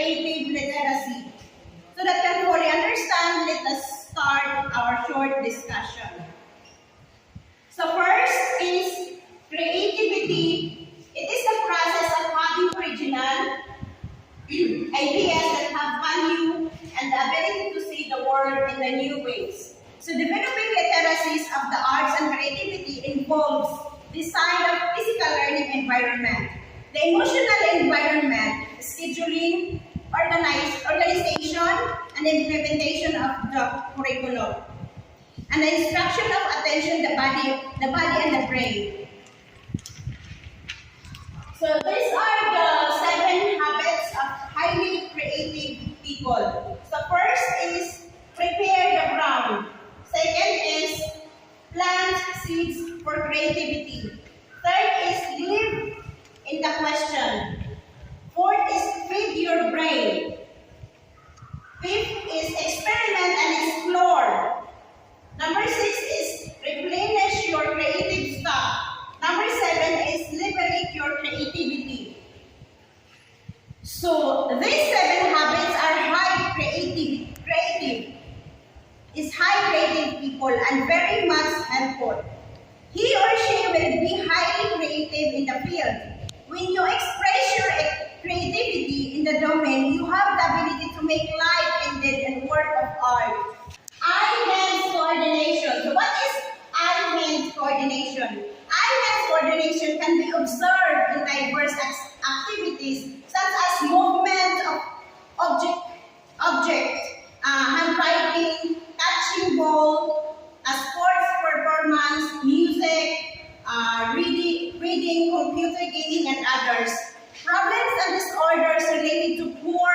creative literacy. So that you can fully understand, let us start our short discussion. So first is creativity. It is the process of having original ideas that have value and the ability to see the world in the new ways. So developing literacies of the arts and creativity involves design of physical learning environment, the emotional environment, scheduling, organization, and implementation of the curriculum, and the instruction of attention, the body and the brain. So these are the 7 habits of highly creative people. So first is prepare the ground. Second is plant seeds for creativity. Third is live in the question. Fourth is feed your brain. Fifth is experiment and explore. Number 6 is replenish your creative stock. Number 7 is liberate your creativity. So these 7 habits are high creative people and very much helpful. He or she will be highly creative in the field. When you express your creativity in the domain, you have the ability to make life-ended and work of art. Eye-hands coordination. So what is eye-hands coordination? Eye-hands coordination can be observed in diverse activities such as movement of object, handwriting, catching ball, sports performance, music, reading, computer gaming, and others. Problems and disorders related to poor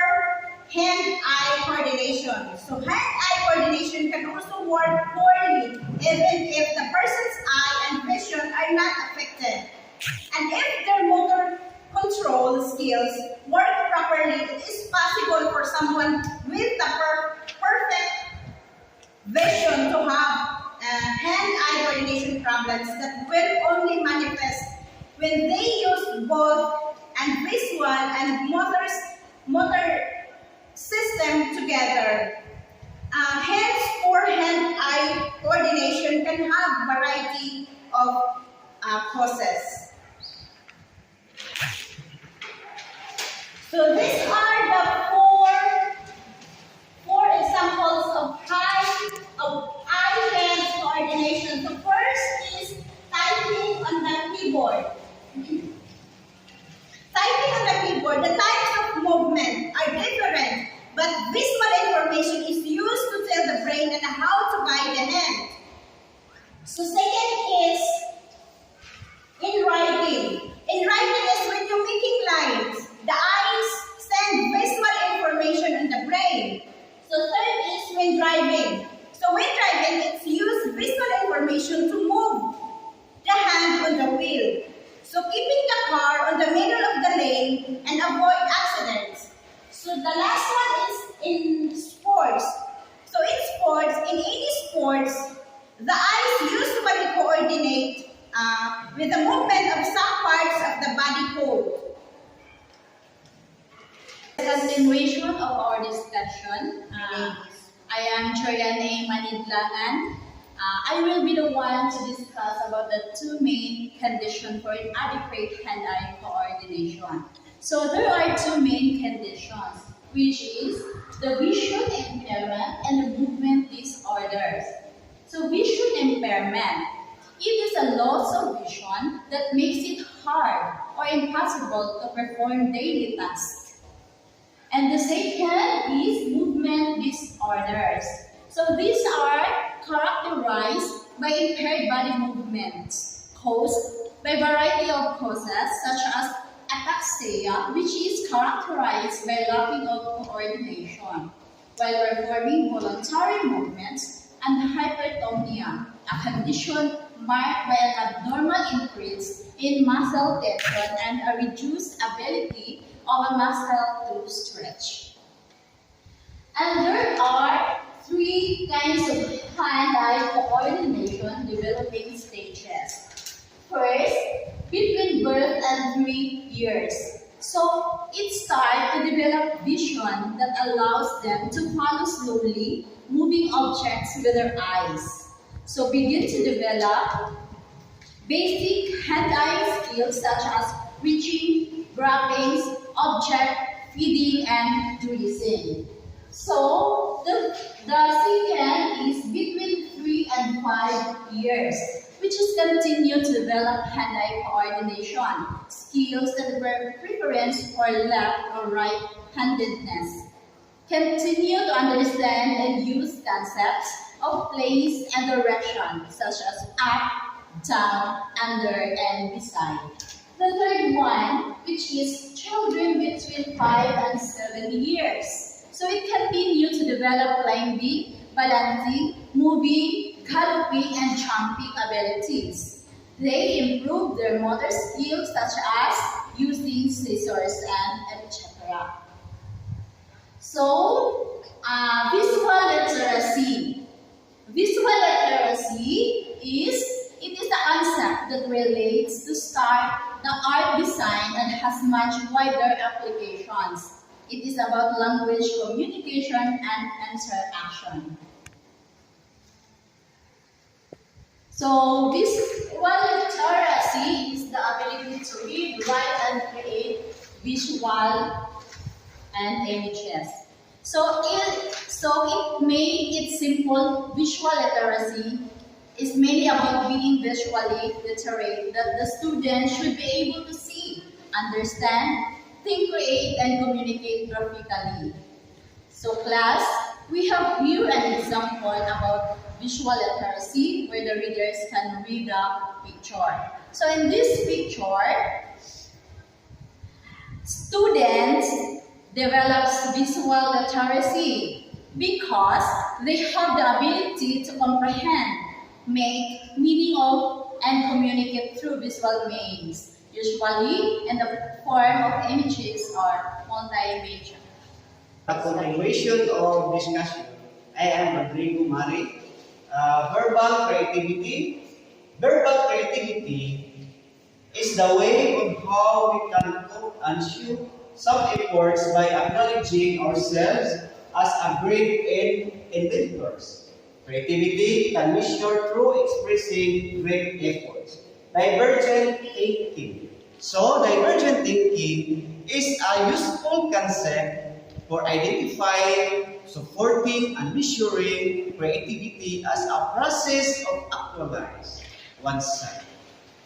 hand-eye coordination. So hand-eye coordination can also work poorly even if the person's eye and vision are not affected. And if their motor control skills work properly, it is possible for someone with the perfect vision to have hand-eye coordination problems that will only manifest when they use both and visual and motor system together. Hence, poor hand-eye coordination can have variety of causes. So these are the four examples of eye-hand coordination. So first is typing on the keyboard. Typing on the keyboard, the types of movement are different, but visual information is used to tell the brain and how to guide the hand. So second is in writing. In writing is when you're making lines. The eyes send visual information in the brain. So third is when driving. So when driving, it's used visual information to move the hand on the wheel. So keeping the car on the middle of the lane and avoid accidents. So the last one is in sports. So in sports, in any sports, the eyes usually coordinate with the movement of some parts of the body code. Continuation of our discussion. I am Joyane Manidlangan. I will be the one to discuss about the 2 main conditions for inadequate hand-eye coordination. So there are 2 main conditions, which is the vision impairment and the movement disorders. So vision impairment, it is a loss of vision that makes it hard or impossible to perform daily tasks. And the second is movement disorders. So these are characterized by impaired body movements caused by a variety of causes such as ataxia, which is characterized by lacking of coordination while performing voluntary movements, and hypertonia, a condition marked by an abnormal increase in muscle tension and a reduced ability of a muscle to stretch. And there are 3 kinds of hand-eye coordination developing stages. First, between birth and 3 years. So it starts to develop vision that allows them to follow slowly moving objects with their eyes. So begin to develop basic hand-eye skills such as reaching, grabbing, object feeding, and releasing. So the second is between 3 and 5 years, which is continue to develop hand-eye coordination, skills that were preference for left or right-handedness. Continue to understand and use concepts of place and direction, such as up, down, under, and beside. The third one, which is children between 5 and 7 years. So it continue to develop climbing, balancing, moving, galloping, and jumping abilities. They improve their motor skills such as using scissors and etc. So, visual literacy. Visual literacy is the concept that relates to start the art design and has much wider applications. It is about language communication and interaction. So visual literacy is the ability to read, write, and create visual and images. So it made it simple. Visual literacy is mainly about being visually literate, that the student should be able to see, understand, think, create, and communicate graphically. So class, we have here an example about visual literacy where the readers can read the picture. So in this picture, students develops visual literacy because they have the ability to comprehend, make meaning of, and communicate through visual means, usually in the form of images or multimedia. A continuation of discussion. I am Rodrigo Mari. Verbal creativity. Verbal creativity is the way on how we can cope and show some efforts by acknowledging ourselves as a great inventors. Creativity can be shown through expressing great efforts. Divergent thinking. So, divergent thinking is a useful concept for identifying, supporting, and measuring creativity as a process of actualize oneself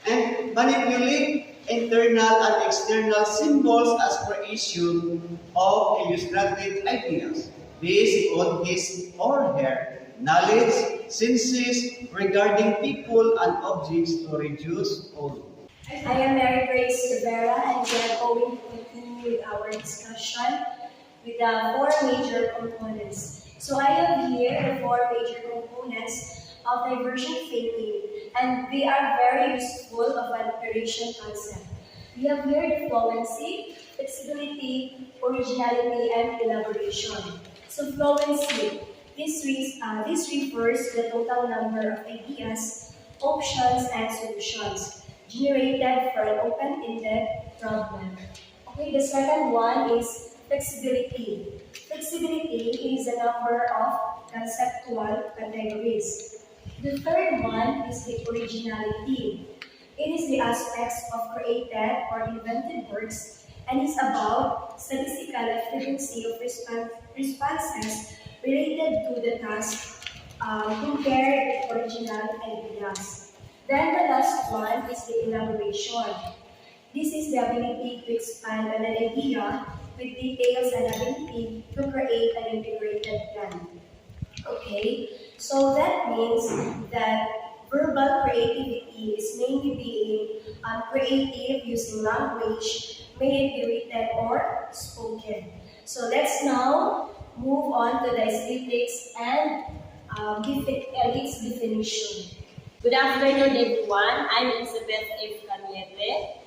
and manipulate internal and external symbols as creation of illustrated ideas based on his or her knowledge, senses regarding people and objects to reduce all. I am Mary Grace Rivera, and we are going to continue with our discussion with the 4 major components. So I have here the 4 major components of divergent thinking, and they are very useful of an iteration concept. We have here the fluency, flexibility, originality, and elaboration. So fluency, this refers to the total number of ideas, options, and solutions generated for an open-ended problem. Okay, the second one is flexibility. Flexibility is a number of conceptual categories. The third one is the originality. It is the aspects of created or invented works and is about statistical efficiency of responses related to the task compared with original ideas. Then the last one is the elaboration. This is the ability to expand on an idea with details and ability to create an integrated plan. Okay, so that means that verbal creativity is mainly being creative using language, may it be written or spoken. So let's now move on to the aesthetics and its definition. Good afternoon, everyone. I'm Elizabeth F. Cañete,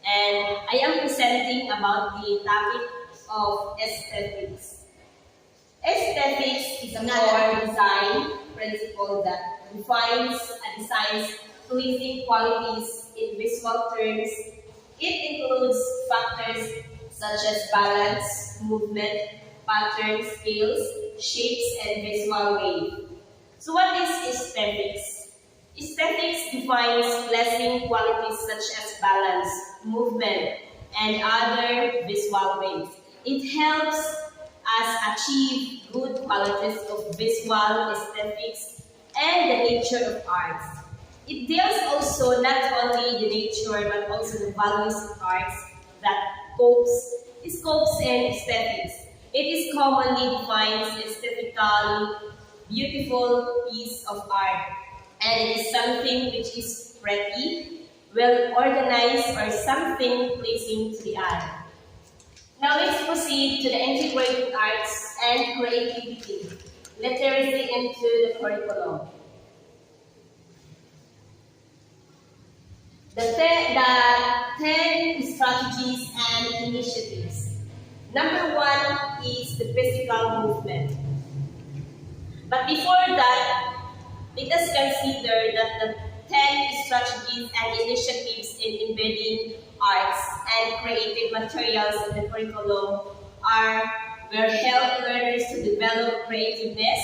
and I am presenting about the topic of aesthetics. Aesthetics is a core design principle that defines a design's pleasing qualities in visual terms. It includes factors such as balance, movement, pattern, scales, shapes, and visual wave. So what is aesthetics? Aesthetics defines pleasing qualities such as balance, movement, and other visual waves. It helps us achieve good qualities of visual aesthetics and the nature of arts. It deals also not only the nature but also the values of arts that scopes and aesthetics. It is commonly defined as aesthetically beautiful piece of art, and it is something which is pretty, well organized, or something pleasing to the eye. Now let's proceed to the integrated arts and creativity, literacy into the curriculum. The 10 strategies and initiatives. Number 1 is the physical movement. But before that, let us consider that the 10 strategies and initiatives in embedding arts and creative materials in the curriculum will help learners to develop creativeness,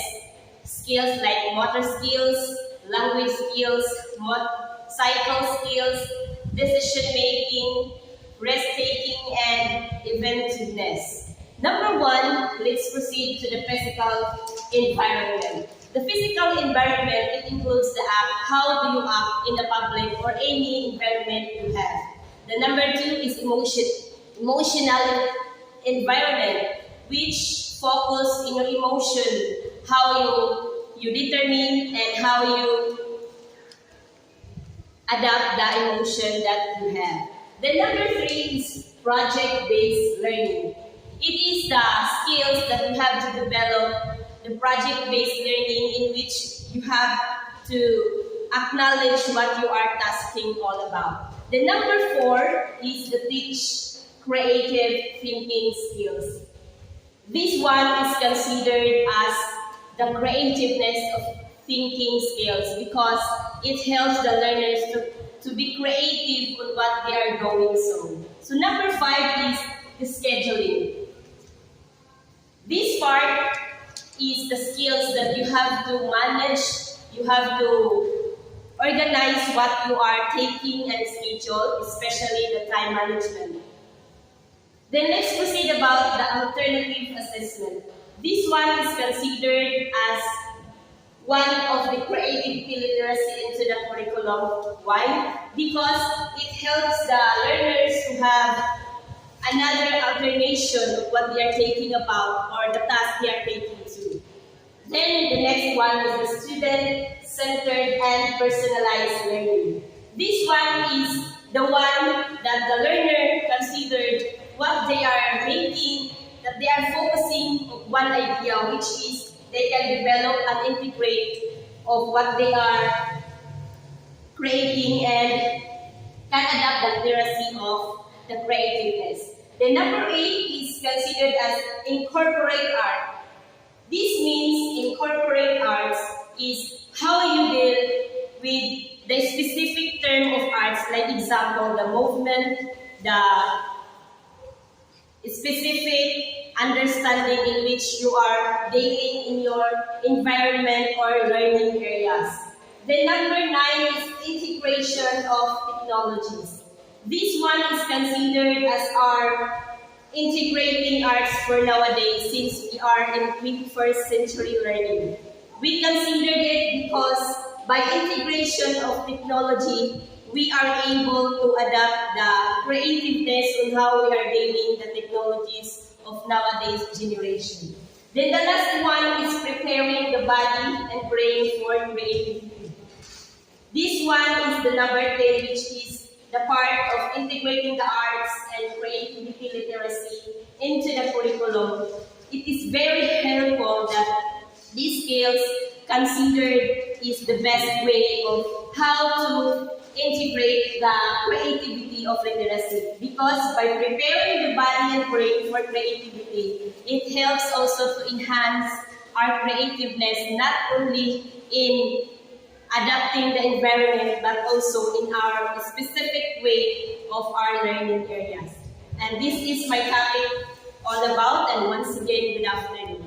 skills like motor skills, language skills, cycle skills, decision making, risk taking, and inventiveness. Number 1, let's proceed to the physical environment. The physical environment, it includes the act, how do you act in the public or any environment you have. The number 2 is emotional environment, which focus in your emotion, how you determine and how you adapt the emotion that you have. The number 3 is project-based learning. It is the skills that you have to develop, the project-based learning in which you have to acknowledge what you are tasking all about. The number 4 is the teach creative thinking skills. This one is considered as the creativeness of thinking skills because it helps the learners to be creative on what they are doing so. So number 5 is the scheduling. This part is the skills that you have to manage, you have to organize what you are taking and schedule, especially the time management. Then let's proceed about the alternative assessment. This one is considered as one of the creativity literacy into the curriculum. Why? Because it helps the learners to have another alternation of what they are taking about or the task they are taking to. Then the next one is the student-centered and personalized learning. This one is the one that the learner considered what they are making, that they are focusing on one idea, which is they can develop and integrate of what they are creating and can adapt the literacy of the creativeness. The number 8 is considered as incorporate art. This means incorporate arts is how you deal with the specific term of arts, like example, the movement, the specific understanding in which you are dealing in your environment or learning areas. The number 9 is integration of technologies. This one is considered as our integrating arts for nowadays since we are in 21st century learning. We considered it because by integration of technology, we are able to adapt the creativeness on how we are dealing the technologies of nowadays generation. Then the last one is preparing the body and brain for creativity. This one is the number 10, which is the part of integrating the arts and creativity literacy into the curriculum. It is very helpful that these skills considered is the best way of how to integrate the creativity of literacy, because by preparing the body and brain for creativity, it helps also to enhance our creativeness not only in adapting the environment but also in our specific way of our learning areas. And this is my topic all about, and once again, good afternoon.